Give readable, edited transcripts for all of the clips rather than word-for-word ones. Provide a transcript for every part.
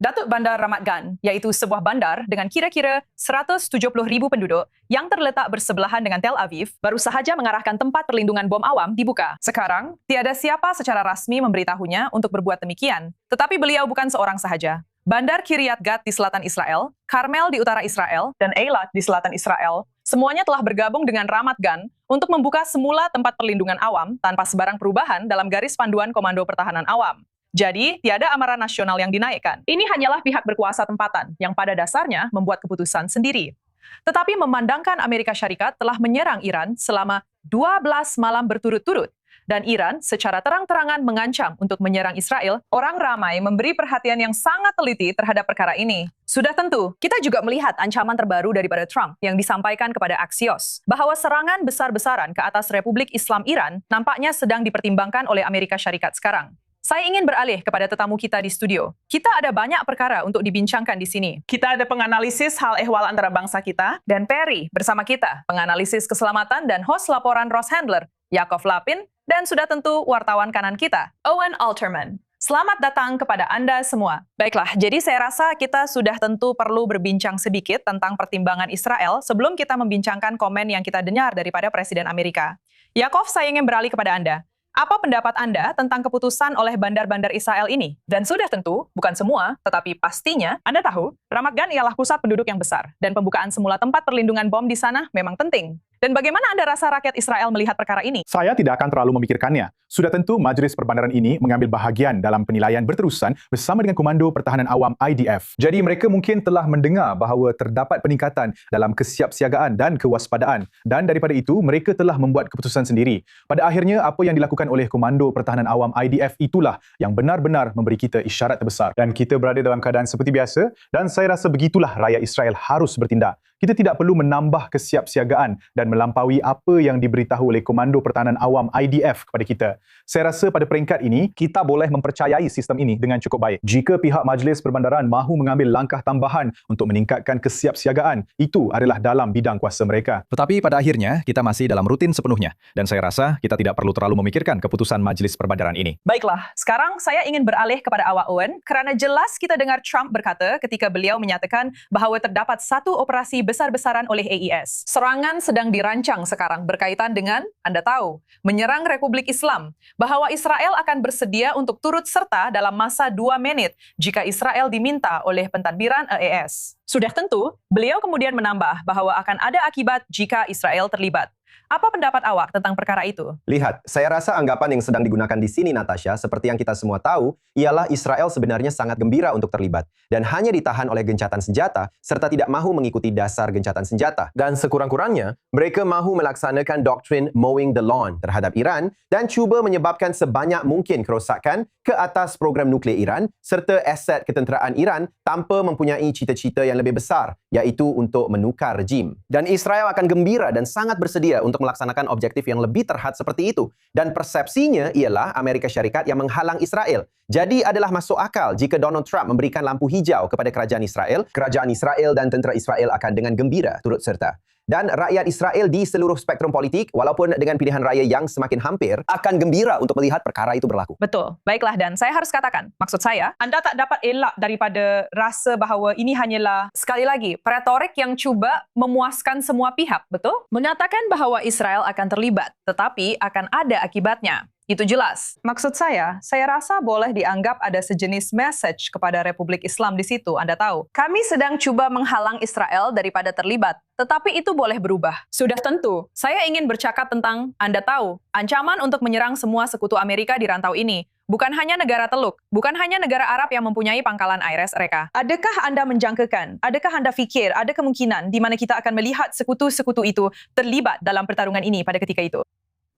Datuk Bandar Ramat Gan, iaitu sebuah bandar dengan kira-kira 170,000 penduduk yang terletak bersebelahan dengan Tel Aviv, baru sahaja mengarahkan tempat perlindungan bom awam dibuka. Sekarang, tiada siapa secara rasmi memberitahunya untuk berbuat demikian. Tetapi beliau bukan seorang sahaja. Bandar Kiryat Gat di selatan Israel, Karmel di utara Israel, dan Eilat di selatan Israel, semuanya telah bergabung dengan Ramat Gan untuk membuka semula tempat perlindungan awam tanpa sebarang perubahan dalam garis panduan Komando Pertahanan Awam. Jadi, tiada amaran nasional yang dinaikkan. Ini hanyalah pihak berkuasa tempatan yang pada dasarnya membuat keputusan sendiri. Tetapi memandangkan Amerika Syarikat telah menyerang Iran selama 12 malam berturut-turut, dan Iran secara terang-terangan mengancam untuk menyerang Israel, orang ramai memberi perhatian yang sangat teliti terhadap perkara ini. Sudah tentu, kita juga melihat ancaman terbaru daripada Trump yang disampaikan kepada Axios, bahwa serangan besar-besaran ke atas Republik Islam Iran nampaknya sedang dipertimbangkan oleh Amerika Syarikat sekarang. Saya ingin beralih kepada tetamu kita di studio. Kita ada banyak perkara untuk dibincangkan di sini. Kita ada penganalisis hal ehwal antara bangsa kita, dan Perry bersama kita, penganalisis keselamatan dan host laporan Ross Handler, Yakov Lapin, dan sudah tentu wartawan kanan kita, Owen Alterman. Selamat datang kepada Anda semua. Baiklah, jadi saya rasa kita sudah tentu perlu berbincang sedikit tentang pertimbangan Israel sebelum kita membincangkan komen yang kita dengar daripada Presiden Amerika. Yakov, saya ingin beralih kepada Anda. Apa pendapat Anda tentang keputusan oleh bandar-bandar Israel ini? Dan sudah tentu, bukan semua, tetapi pastinya, Anda tahu, Ramat Gan ialah pusat penduduk yang besar, dan pembukaan semula tempat perlindungan bom di sana memang penting. Dan bagaimana Anda rasa rakyat Israel melihat perkara ini? Saya tidak akan terlalu memikirkannya. Sudah tentu Majlis Perbandaran ini mengambil bahagian dalam penilaian berterusan bersama dengan Komando Pertahanan Awam IDF. Jadi mereka mungkin telah mendengar bahawa terdapat peningkatan dalam kesiapsiagaan dan kewaspadaan. Dan daripada itu, mereka telah membuat keputusan sendiri. Pada akhirnya, apa yang dilakukan oleh Komando Pertahanan Awam IDF itulah yang benar-benar memberi kita isyarat terbesar. Dan kita berada dalam keadaan seperti biasa, dan saya rasa begitulah rakyat Israel harus bertindak. Kita tidak perlu menambah kesiapsiagaan dan melampaui apa yang diberitahu oleh Komando Pertahanan Awam IDF kepada kita. Saya rasa pada peringkat ini, kita boleh mempercayai sistem ini dengan cukup baik. Jika pihak Majlis Perbandaran mahu mengambil langkah tambahan untuk meningkatkan kesiapsiagaan, itu adalah dalam bidang kuasa mereka. Tetapi pada akhirnya, kita masih dalam rutin sepenuhnya. Dan saya rasa kita tidak perlu terlalu memikirkan keputusan Majlis Perbandaran ini. Baiklah, sekarang saya ingin beralih kepada awak Owen, kerana jelas kita dengar Trump berkata ketika beliau menyatakan bahawa terdapat satu operasi besar-besaran oleh AES. Serangan sedang dirancang sekarang berkaitan dengan, Anda tahu, menyerang Republik Islam, bahawa Israel akan bersedia untuk turut serta dalam masa 2 menit jika Israel diminta oleh pentadbiran AES. Sudah tentu, beliau kemudian menambah bahawa akan ada akibat jika Israel terlibat. Apa pendapat awak tentang perkara itu? Lihat, saya rasa anggapan yang sedang digunakan di sini, Natasha, seperti yang kita semua tahu, ialah Israel sebenarnya sangat gembira untuk terlibat dan hanya ditahan oleh gencatan senjata serta tidak mahu mengikuti dasar gencatan senjata. Dan sekurang-kurangnya, mereka mahu melaksanakan doktrin mowing the lawn terhadap Iran dan cuba menyebabkan sebanyak mungkin kerosakan ke atas program nuklear Iran serta aset ketenteraan Iran tanpa mempunyai cita-cita yang lebih besar, iaitu untuk menukar rejim. Dan Israel akan gembira dan sangat bersedia untuk melaksanakan objektif yang lebih terhad seperti itu. Dan persepsinya ialah Amerika Syarikat yang menghalang Israel. Jadi adalah masuk akal jika Donald Trump memberikan lampu hijau kepada kerajaan Israel dan tentera Israel akan dengan gembira turut serta. Dan rakyat Israel di seluruh spektrum politik, walaupun dengan pilihan raya yang semakin hampir, akan gembira untuk melihat perkara itu berlaku. Betul. Baiklah, dan saya harus katakan, maksud saya, Anda tak dapat elak daripada rasa bahawa ini hanyalah, sekali lagi, retorik yang cuba memuaskan semua pihak, betul? Menyatakan bahawa Israel akan terlibat, tetapi akan ada akibatnya. Itu jelas. Maksud saya rasa boleh dianggap ada sejenis message kepada Republik Islam di situ, Anda tahu. Kami sedang cuba menghalang Israel daripada terlibat, tetapi itu boleh berubah. Sudah tentu, saya ingin bercakap tentang, Anda tahu, ancaman untuk menyerang semua sekutu Amerika di rantau ini. Bukan hanya negara Teluk, bukan hanya negara Arab yang mempunyai pangkalan IRS mereka. Adakah Anda menjangkakan, adakah Anda fikir, ada kemungkinan di mana kita akan melihat sekutu-sekutu itu terlibat dalam pertarungan ini pada ketika itu?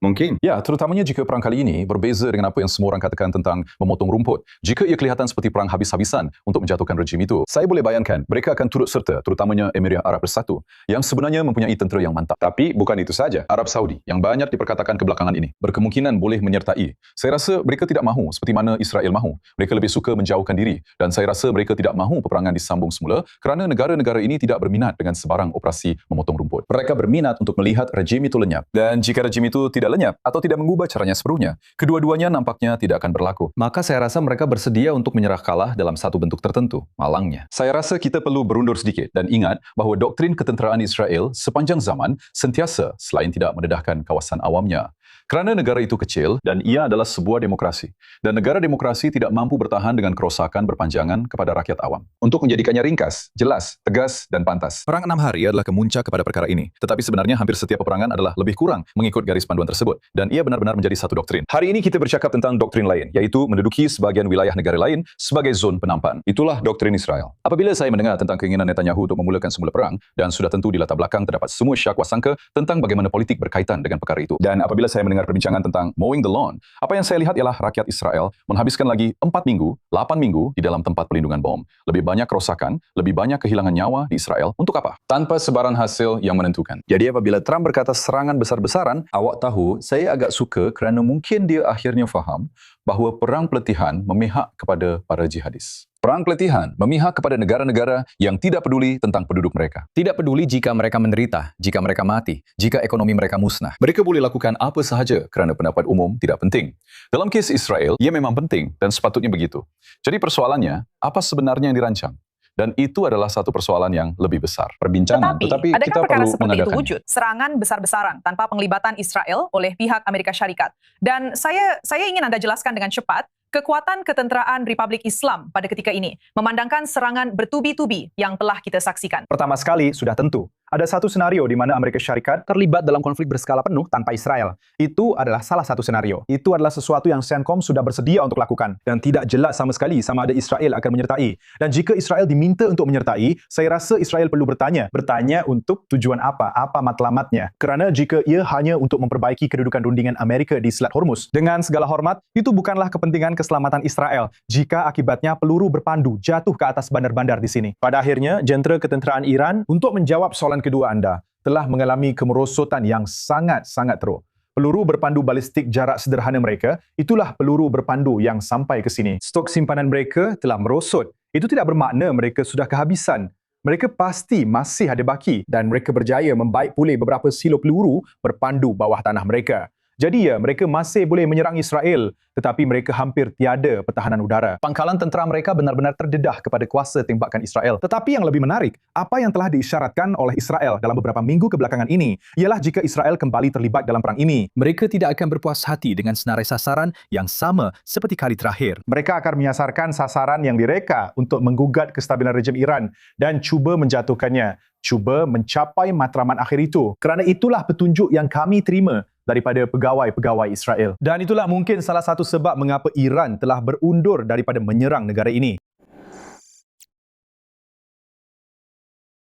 Mungkin. Ya, terutamanya jika perang kali ini berbeza dengan apa yang semua orang katakan tentang memotong rumput. Jika ia kelihatan seperti perang habis-habisan untuk menjatuhkan rejim itu, saya boleh bayangkan mereka akan turut serta, terutamanya Emirat Arab Bersatu, yang sebenarnya mempunyai tentera yang mantap. Tapi bukan itu saja. Arab Saudi, yang banyak diperkatakan kebelakangan ini, berkemungkinan boleh menyertai. Saya rasa mereka tidak mahu seperti mana Israel mahu. Mereka lebih suka menjauhkan diri. Dan saya rasa mereka tidak mahu peperangan disambung semula kerana negara-negara ini tidak berminat dengan sebarang operasi memotong rumput. Mereka berminat untuk melihat rejim itu lenyap. Dan jika rejim itu tidak lenyap atau tidak mengubah caranya sepenuhnya, kedua-duanya nampaknya tidak akan berlaku. Maka saya rasa mereka bersedia untuk menyerah kalah dalam satu bentuk tertentu, malangnya. Saya rasa kita perlu berundur sedikit dan ingat bahawa doktrin ketenteraan Israel sepanjang zaman sentiasa selain tidak mendedahkan kawasan awamnya. Kerana negara itu kecil dan ia adalah sebuah demokrasi. Dan negara demokrasi tidak mampu bertahan dengan kerosakan berpanjangan kepada rakyat awam. Untuk menjadikannya ringkas, jelas, tegas, dan pantas. Perang 6 hari adalah kemuncak kepada perkara ini. Tetapi sebenarnya hampir setiap peperangan adalah lebih kurang mengikut garis panduan tersebut. Dan ia benar-benar menjadi satu doktrin. Hari ini kita bercakap tentang doktrin lain, yaitu menduduki sebagian wilayah negara lain sebagai zon penampan. Itulah doktrin Israel. Apabila saya mendengar tentang keinginan Netanyahu untuk memulakan semula perang, dan sudah tentu di latar belakang terdapat semua syakwa sangka tentang bagaimana politik berkaitan dengan perkara itu. Dan apabila saya mendengar perbincangan tentang mowing the lawn, apa yang saya lihat ialah rakyat Israel menghabiskan lagi 4 minggu, 8 minggu di dalam tempat pelindungan bom. Lebih banyak kerosakan, lebih banyak kehilangan nyawa di Israel. Untuk apa? Tanpa sebaran hasil yang menentukan. Jadi apabila Trump berkata serangan besar-besaran, Awak tahu, saya agak suka kerana mungkin dia akhirnya faham bahawa perang peletihan memihak kepada para jihadis. Perang peletihan memihak kepada negara-negara yang tidak peduli tentang penduduk mereka. tidak peduli jika mereka menderita, jika mereka mati, jika ekonomi mereka musnah. Mereka boleh lakukan apa sahaja kerana pendapat umum tidak penting. Dalam kes Israel, ia memang penting dan sepatutnya begitu. Jadi persoalannya, apa sebenarnya yang dirancang? Dan itu adalah satu persoalan yang lebih besar. Perbincangan, Tetapi, kita adakah perkara perlu seperti itu mengadakannya. wujud? Serangan besar-besaran tanpa penglibatan Israel oleh pihak Amerika Syarikat. Dan saya ingin Anda jelaskan dengan cepat kekuatan ketenteraan Republik Islam pada ketika ini, memandangkan serangan bertubi-tubi yang telah kita saksikan. Pertama sekali, sudah tentu, ada satu senario di mana Amerika Syarikat terlibat dalam konflik berskala penuh tanpa Israel. Itu adalah salah satu senario. Itu adalah sesuatu yang CENTCOM sudah bersedia untuk lakukan. Dan tidak jelas sama sekali sama ada Israel akan menyertai. Dan jika Israel diminta untuk menyertai, saya rasa Israel perlu bertanya. Bertanya untuk tujuan apa? Apa matlamatnya? Kerana jika ia hanya untuk memperbaiki kedudukan rundingan Amerika di Selat Hormuz, dengan segala hormat, itu bukanlah kepentingan keselamatan Israel jika akibatnya peluru berpandu jatuh ke atas bandar-bandar di sini. Pada akhirnya, jentera ketenteraan Iran untuk menjawab soalan kedua anda telah mengalami kemerosotan yang sangat-sangat teruk. Peluru berpandu balistik jarak sederhana mereka, itulah peluru berpandu yang sampai ke sini. Stok simpanan mereka telah merosot. Itu tidak bermakna mereka sudah kehabisan. Mereka pasti masih ada baki dan mereka berjaya membaik pulih beberapa silo peluru berpandu bawah tanah mereka. Jadi ya, mereka masih boleh menyerang Israel, tetapi mereka hampir tiada pertahanan udara. Pangkalan tentera mereka benar-benar terdedah kepada kuasa tembakan Israel. Tetapi yang lebih menarik, apa yang telah diisyaratkan oleh Israel dalam beberapa minggu kebelakangan ini, ialah jika Israel kembali terlibat dalam perang ini, Mereka tidak akan berpuas hati dengan senarai sasaran yang sama seperti kali terakhir. mereka akan menyasarkan sasaran yang direka untuk menggugat kestabilan rejim Iran dan cuba menjatuhkannya, cuba mencapai matraman akhir itu. Kerana itulah petunjuk yang kami terima daripada pegawai-pegawai Israel. Dan itulah mungkin salah satu sebab mengapa Iran telah berundur daripada menyerang negara ini.